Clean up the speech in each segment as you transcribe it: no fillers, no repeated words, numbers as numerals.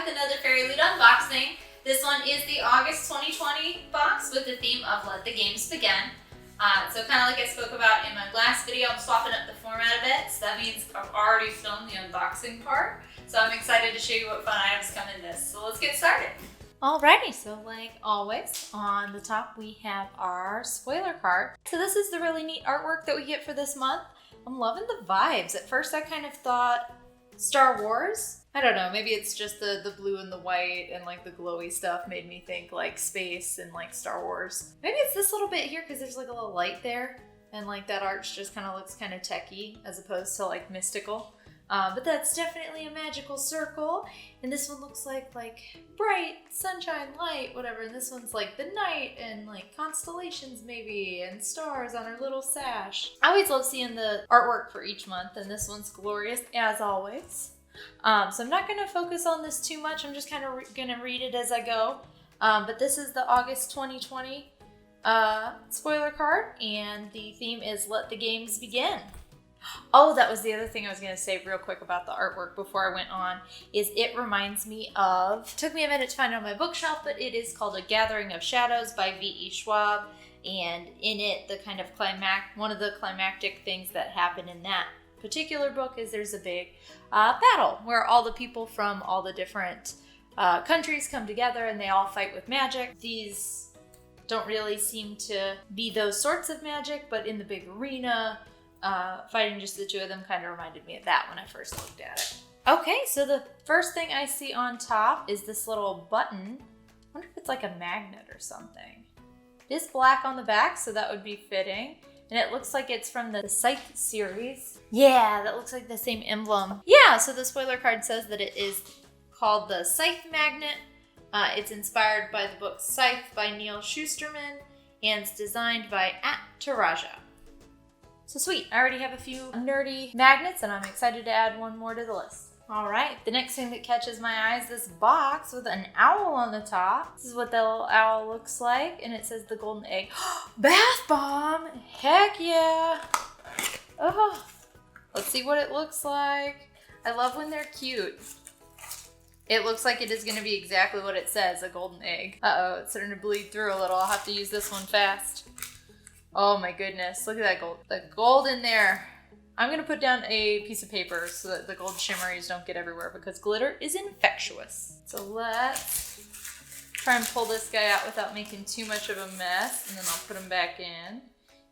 with another Fairy Loot unboxing. This one is the August 2020 box with the theme of Let the Games Begin. So kind of like I spoke about in my last video, I'm swapping up the format a bit. So that means I've already filmed the unboxing part. So I'm excited to show you what fun items come in this. So let's get started. Alrighty, so like always, on the top we have our spoiler card. So this is the really neat artwork that we get for this month. I'm loving the vibes. At first I kind of thought Star Wars. I don't know, maybe it's just the blue and the white and like the glowy stuff made me think like space and like Star Wars. Maybe it's this little bit here because there's like a little light there and like that arch just kind of looks kind of techy as opposed to like mystical. But that's definitely a magical circle. And this one looks like bright sunshine, light, whatever. And this one's like the night and like constellations maybe and stars on her little sash. I always love seeing the artwork for each month, and this one's glorious as always. So I'm not going to focus on this too much. I'm just kind of going to read it as I go. But this is the August 2020 spoiler card, and the theme is Let the Games Begin. Oh, that was the other thing I was going to say real quick about the artwork before I went on, is it reminds me of, it took me a minute to find it on my bookshelf, but it is called A Gathering of Shadows by V.E. Schwab. And in it, the kind of one of the climactic things that happen in that particular book is there's a big battle where all the people from all the different countries come together and they all fight with magic. These don't really seem to be those sorts of magic, but in the big arena, fighting just the two of them kind of reminded me of that when I first looked at it. Okay, so the first thing I see on top is this little button. I wonder if it's like a magnet or something. It is black on the back, so that would be fitting. And it looks like it's from the Scythe series. Yeah, that looks like the same emblem. Yeah, so the spoiler card says that it is called the Scythe Magnet. It's inspired by the book Scythe by Neal Shusterman, and it's designed by @Taraja. So sweet, I already have a few nerdy magnets and I'm excited to add one more to the list. All right, the next thing that catches my eye is this box with an owl on the top. This is what the little owl looks like, and it says the golden egg. Bath bomb, heck yeah. Oh, let's see what it looks like. I love when they're cute. It looks like it is gonna be exactly what it says, a golden egg. Uh-oh, it's starting to bleed through a little. I'll have to use this one fast. Oh my goodness, look at that gold. The gold in there. I'm gonna put down a piece of paper so that the gold shimmeries don't get everywhere because glitter is infectious. So let's try and pull this guy out without making too much of a mess, and then I'll put him back in.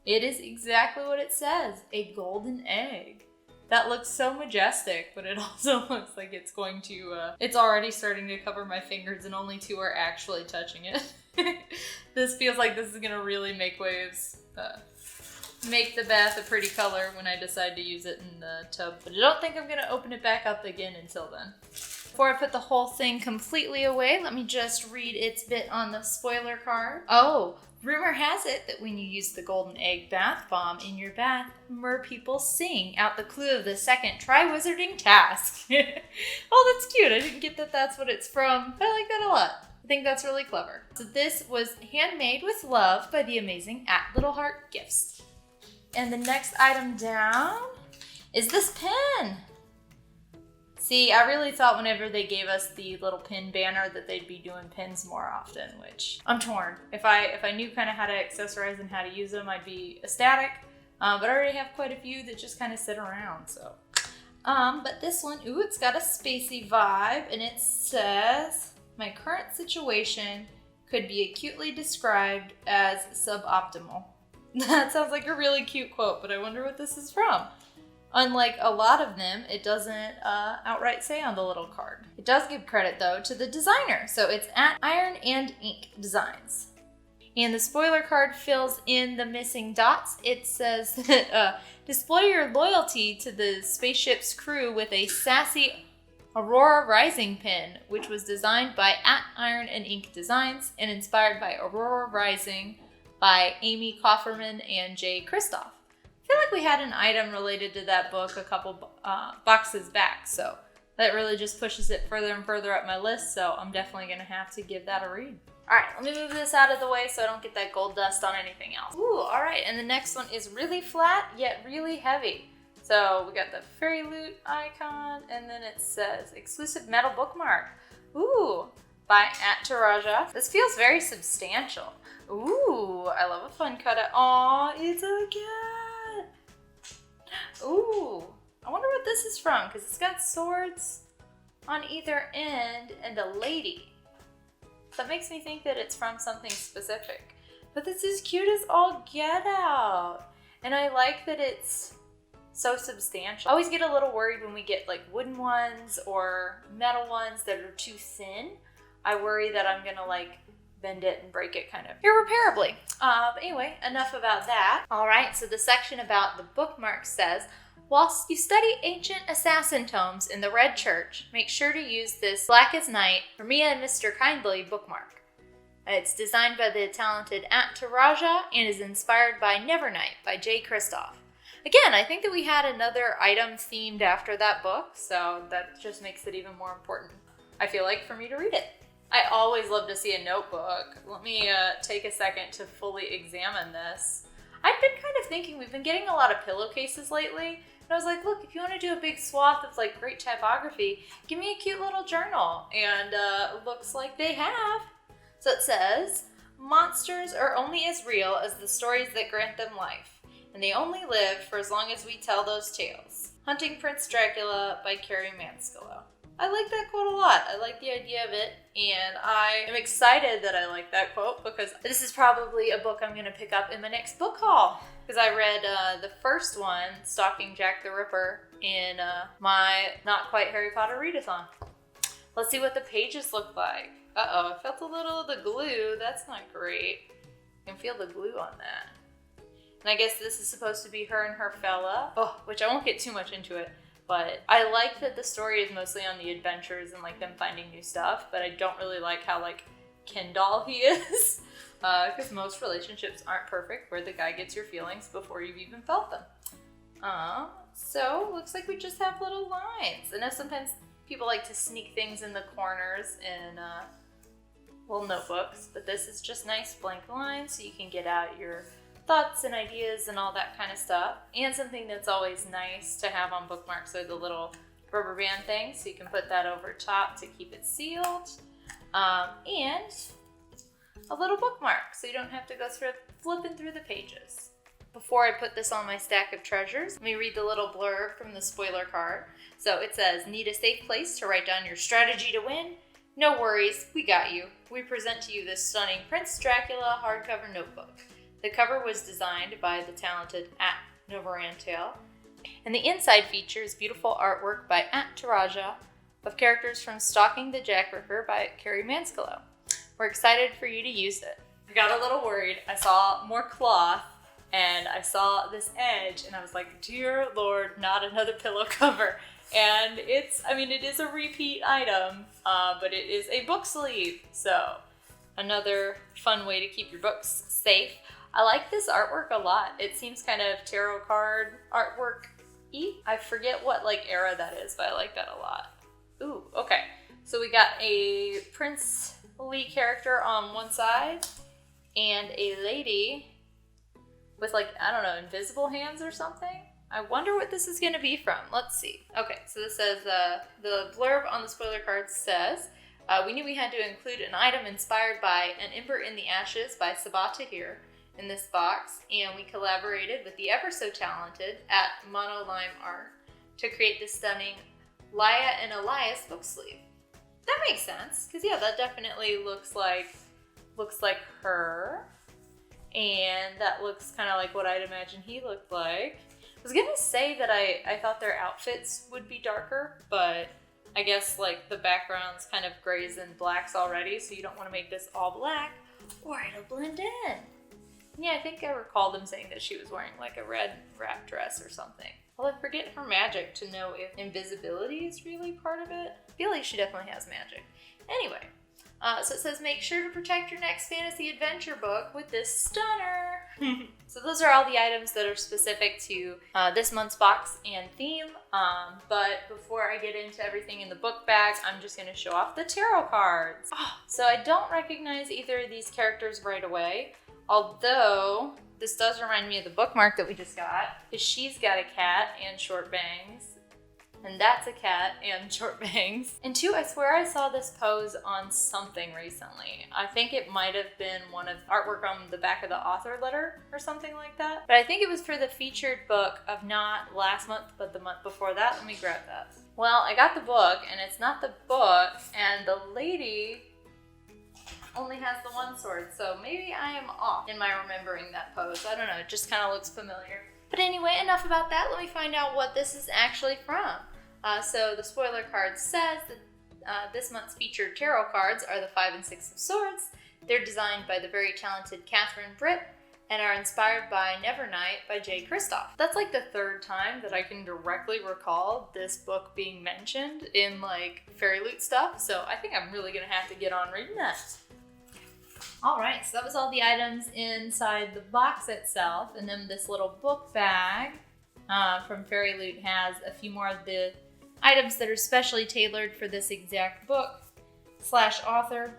It is exactly what it says, a golden egg. That looks so majestic, but it also looks like it's going to, it's already starting to cover my fingers and only two are actually touching it. This feels like this is gonna really make waves. Make the bath a pretty color when I decide to use it in the tub, but I don't think I'm gonna open it back up again until then. Before I put the whole thing completely away, let me just read its bit on the spoiler card. Oh, rumor has it that when you use the golden egg bath bomb in your bath, mer people sing out the clue of the second Triwizarding task. Oh, that's cute. I didn't get that that's what it's from. I like that a lot. I think that's really clever. So this was handmade with love by the amazing @LittleHeartGifts. And the next item down is this pin. See, I really thought whenever they gave us the little pin banner that they'd be doing pins more often, which I'm torn. If I knew kind of how to accessorize and how to use them, I'd be ecstatic. But I already have quite a few that just kind of sit around, so. But this one, ooh, it's got a spacey vibe, and it says, my current situation could be acutely described as suboptimal. That sounds like a really cute quote, but I wonder what this is from. Unlike a lot of them, it doesn't outright say on the little card. It does give credit, though, to the designer. So it's @Iron and Ink Designs. And the spoiler card fills in the missing dots. It says that display your loyalty to the spaceship's crew with a sassy Aurora Rising pin, which was designed by @Iron and Ink Designs and inspired by Aurora Rising by Amy Kofferman and Jay Kristoff. I feel like we had an item related to that book a couple boxes back, so that really just pushes it further and further up my list, so I'm definitely going to have to give that a read. Alright, let me move this out of the way so I don't get that gold dust on anything else. Ooh, alright, and the next one is really flat, yet really heavy. So we got the Fairy Loot icon, and then it says exclusive metal bookmark. Ooh, by Taraja. This feels very substantial. Ooh, I love a fun cutout. Aw, it's a cat. Ooh, I wonder what this is from, because it's got swords on either end and a lady. That makes me think that it's from something specific. But this is cute as all get out. And I like that it's so substantial. I always get a little worried when we get like wooden ones or metal ones that are too thin. I worry that I'm gonna like bend it and break it kind of irreparably. But anyway, enough about that. All right, so the section about the bookmark says, whilst you study ancient assassin tomes in the Red Church, make sure to use this Black as Night for Mia and Mr. Kindly bookmark. It's designed by the talented Taraja and is inspired by Nevernight by Jay Kristoff. Again, I think that we had another item themed after that book, so that just makes it even more important, I feel like, for me to read it. I always love to see a notebook. Let me take a second to fully examine this. I've been kind of thinking, we've been getting a lot of pillowcases lately, and I was like, look, if you want to do a big swath of like great typography, give me a cute little journal. And looks like they have. So it says, monsters are only as real as the stories that grant them life, and they only live for as long as we tell those tales. Hunting Prince Dracula by Kerry Manskillow. I like that quote a lot. I like the idea of it, and I am excited that I like that quote because this is probably a book I'm going to pick up in my next book haul. Because I read the first one, Stalking Jack the Ripper, in my Not Quite Harry Potter readathon. Let's see what the pages look like. Uh-oh, I felt a little of the glue. That's not great. You can feel the glue on that. And I guess this is supposed to be her and her fella. Oh, which I won't get too much into it. But I like that the story is mostly on the adventures and like them finding new stuff. But I don't really like how like Ken doll he is. Because most relationships aren't perfect where the guy gets your feelings before you've even felt them. So looks like we just have little lines. I know sometimes people like to sneak things in the corners in little notebooks, but this is just nice blank lines so you can get out your thoughts and ideas and all that kind of stuff. And something that's always nice to have on bookmarks are the little rubber band things, so you can put that over top to keep it sealed. And a little bookmark, so you don't have to go flipping through the pages. Before I put this on my stack of treasures, let me read the little blurb from the spoiler card. So it says, need a safe place to write down your strategy to win? No worries, we got you. We present to you this stunning Prince Dracula hardcover notebook. The cover was designed by the talented @Novarantail, and the inside features beautiful artwork by @Taraja of characters from Stalking the Jack Ripper by Kerry Manskillow. We're excited for you to use it. I got a little worried. I saw more cloth and I saw this edge and I was like, dear Lord, not another pillow cover. And it is a repeat item, but it is a book sleeve. So another fun way to keep your books safe. I like this artwork a lot. It seems kind of tarot card artwork-y. I forget what like era that is, but I like that a lot. Ooh, okay. So we got a Prince Lee character on one side and a lady with like, I don't know, invisible hands or something. I wonder what this is going to be from. Let's see. Okay, so this says, the blurb on the spoiler card says, we knew we had to include an item inspired by An Ember in the Ashes by Sabaa Tahir in this box, and we collaborated with the ever so talented @Monolime Art to create this stunning Laia and Elias book sleeve. That makes sense, because yeah, that definitely looks like her, and that looks kind of like what I'd imagine he looked like. I was gonna say that I thought their outfits would be darker, but I guess like the background's kind of grays and blacks already, so you don't want to make this all black or it'll blend in. Yeah, I think I recall them saying that she was wearing like a red wrap dress or something. Well, I forget her magic to know if invisibility is really part of it. I feel like she definitely has magic. Anyway, so it says make sure to protect your next fantasy adventure book with this stunner. So those are all the items that are specific to this month's box and theme. But before I get into everything in the book bag, I'm just going to show off the tarot cards. So I don't recognize either of these characters right away, although this does remind me of the bookmark that we just got, because she's got a cat and short bangs. And that's a cat and short bangs. And 2, I swear I saw this pose on something recently. I think it might have been one of artwork on the back of the author letter or something like that. But I think it was for the featured book of not last month, but the month before that. Let me grab that. Well, I got the book, and it's not the book, and the lady only has the one sword, so maybe I am off in my remembering that pose. I don't know, it just kind of looks familiar. But anyway, enough about that. Let me find out what this is actually from. So the spoiler card says that this month's featured tarot cards are the 5 and 6 of Swords. They're designed by the very talented Catherine Britt and are inspired by Nevernight by Jay Kristoff. That's like the 3rd time that I can directly recall this book being mentioned in like Fairy Loot stuff, so I think I'm really gonna have to get on reading that. Alright, so that was all the items inside the box itself, and then this little book bag from Fairy Loot has a few more of the items that are specially tailored for this exact book / author.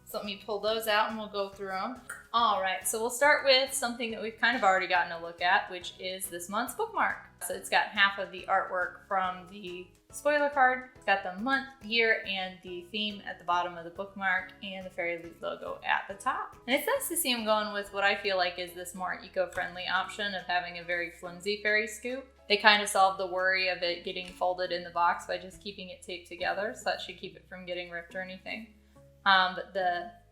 So let me pull those out and we'll go through them. Alright, so we'll start with something that we've kind of already gotten a look at, which is this month's bookmark. So it's got half of the artwork from the spoiler card. It's got the month, year, and the theme at the bottom of the bookmark, and the Fairy Loot logo at the top. And it's nice to see them going with what I feel like is this more eco-friendly option of having a very flimsy fairy scoop. They kind of solved the worry of it getting folded in the box by just keeping it taped together, so that should keep it from getting ripped or anything.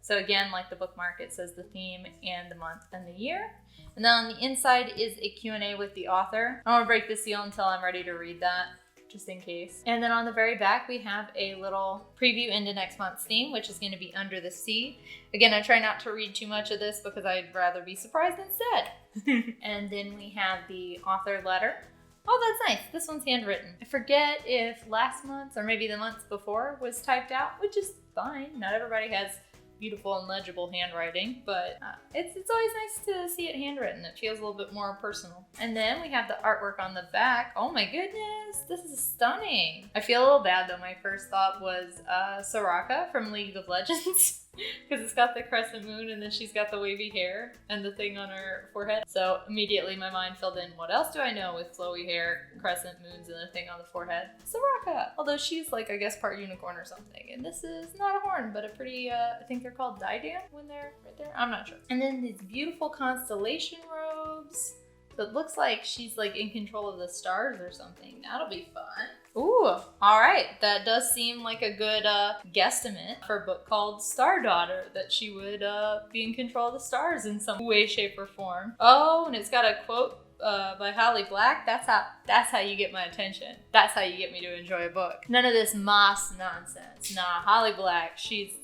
So again, like the bookmark, it says the theme and the month and the year. And then on the inside is a Q&A with the author. I don't want to break the seal until I'm ready to read that, just in case. And then on the very back, we have a little preview into next month's theme, which is going to be Under the Sea. Again, I try not to read too much of this because I'd rather be surprised instead. And then we have the author letter. Oh, that's nice. This one's handwritten. I forget if last month's or maybe the months before was typed out, which is fine. Not everybody has beautiful and legible handwriting, but it's always nice to see it handwritten. It feels a little bit more personal. And then we have the artwork on the back. Oh my goodness, this is stunning. I feel a little bad though. My first thought was Soraka from League of Legends. Because it's got the crescent moon and then she's got the wavy hair and the thing on her forehead. So immediately my mind filled in, what else do I know with flowy hair, crescent moons, and the thing on the forehead? Soraka! Although she's like, I guess, part unicorn or something. And this is not a horn, but a pretty, I think they're called diadem when they're right there. I'm not sure. And then these beautiful constellation robes. So it looks like she's like in control of the stars or something. That'll be fun. Ooh, all right. That does seem like a good guesstimate for a book called Star Daughter, that she would be in control of the stars in some way, shape, or form. Oh, and it's got a quote by Holly Black. That's how you get my attention. That's how you get me to enjoy a book. None of this moss nonsense. Nah, Holly Black, she's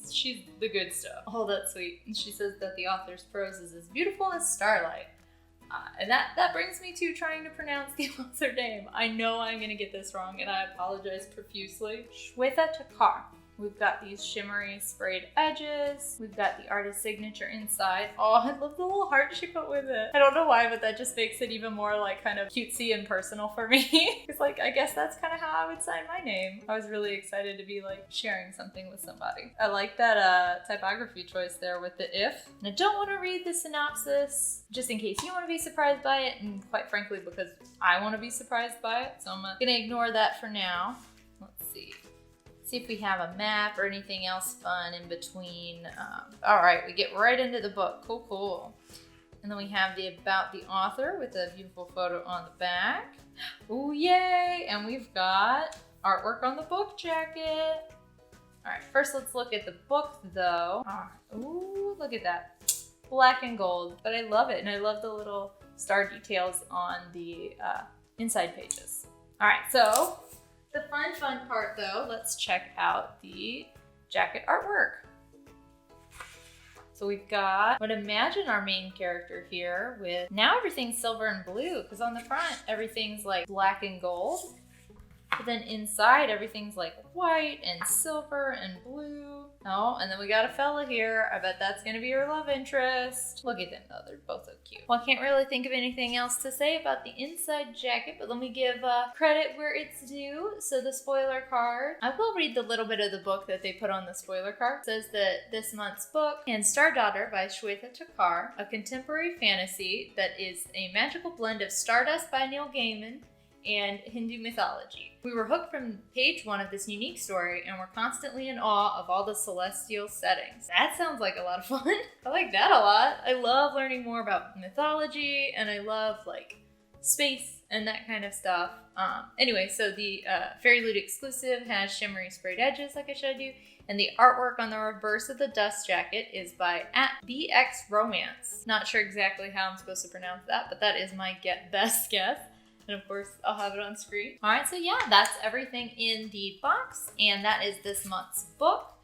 the good stuff. Oh, that's sweet. And she says that the author's prose is as beautiful as starlight. And that brings me to trying to pronounce the author name. I know I'm going to get this wrong, and I apologize profusely. Shweta Takar. We've got these shimmery sprayed edges. We've got the artist's signature inside. Oh, I love the little heart she put with it. I don't know why, but that just makes it even more like kind of cutesy and personal for me. It's like, I guess that's kind of how I would sign my name. I was really excited to be like sharing something with somebody. I like that typography choice there with the if. And I don't want to read the synopsis just in case you want to be surprised by it, and quite frankly because I want to be surprised by it. So I'm gonna ignore that for now. Let's see. See if we have a map or anything else fun in between. All right, we get right into the book. Cool. And then we have the about the author with a beautiful photo on the back. Ooh, yay! And we've got artwork on the book jacket. All right, first let's look at the book though. Ooh, look at that. Black and gold, but I love it. And I love the little star details on the inside pages. All right, so the fun part though, let's check out the jacket artwork. So we've got, I would imagine our main character here with, now everything's silver and blue, because on the front, everything's like black and gold. But then inside, everything's like white and silver and blue. Oh, and then we got a fella here. I bet that's gonna be her love interest. Look at them though, they're both so cute. Well, I can't really think of anything else to say about the inside jacket, but let me give credit where it's due. So the spoiler card, I will read the little bit of the book that they put on the spoiler card. It says that this month's book and Star Daughter by Shweta Takar, a contemporary fantasy that is a magical blend of Stardust by Neil Gaiman and Hindu mythology. We were hooked from page 1 of this unique story and were constantly in awe of all the celestial settings. That sounds like a lot of fun. I like that a lot. I love learning more about mythology, and I love like space and that kind of stuff. Anyway, so the Fairy Loot exclusive has shimmery sprayed edges like I showed you, and the artwork on the reverse of the dust jacket is by @BX Romance. Not sure exactly how I'm supposed to pronounce that, but that is my best guess. And of course, I'll have it on screen. All right, so yeah, that's everything in the box, and that is this month's book,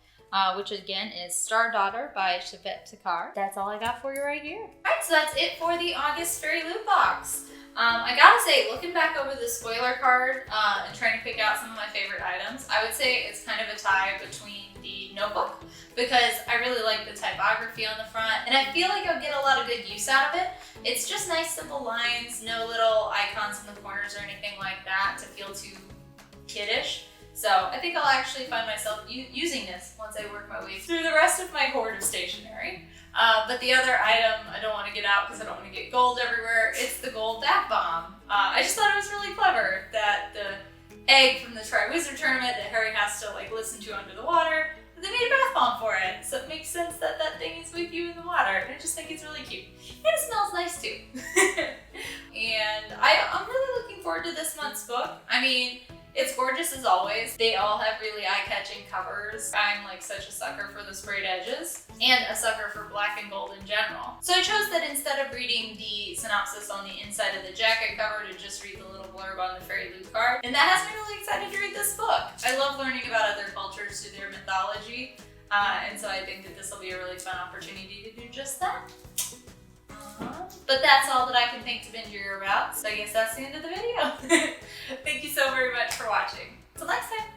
which again is Star Daughter by Chevette Takar. That's all I got for you right here. All right, so that's it for the August Fairy Loot box. I gotta say, looking back over the spoiler card and trying to pick out some of my favorite items, I would say it's kind of a tie between the notebook, because I really like the typography on the front, and I feel like I'll get a lot of good use out of it. It's just nice, simple lines, no little icons in the corners or anything like that to feel too kiddish. So I think I'll actually find myself using this once I work my way through the rest of my hoard of stationery. But the other item I don't want to get out because I don't want to get gold everywhere. It's the gold bath bomb. I just thought it was really clever that the egg from the Triwizard Tournament that Harry has to like listen to under the water, they made a bath bomb for it. So it makes sense that that thing is with you in the water. And I just think it's really cute. And it smells nice too. And I'm really looking forward to this month's book. I mean, it's gorgeous as always. They all have really eye-catching covers. I'm like such a sucker for the sprayed edges and a sucker for black and gold in general. So I chose that instead of reading the synopsis on the inside of the jacket cover to just read the little blurb on the Fairy Loot card. And that has me really excited to read this book. I love learning about other cultures through their mythology. And so I think that this will be a really fun opportunity to do just that. But that's all that I can think to Binge about. So I guess that's the end of the video. Thank you so very much for watching. Till next time.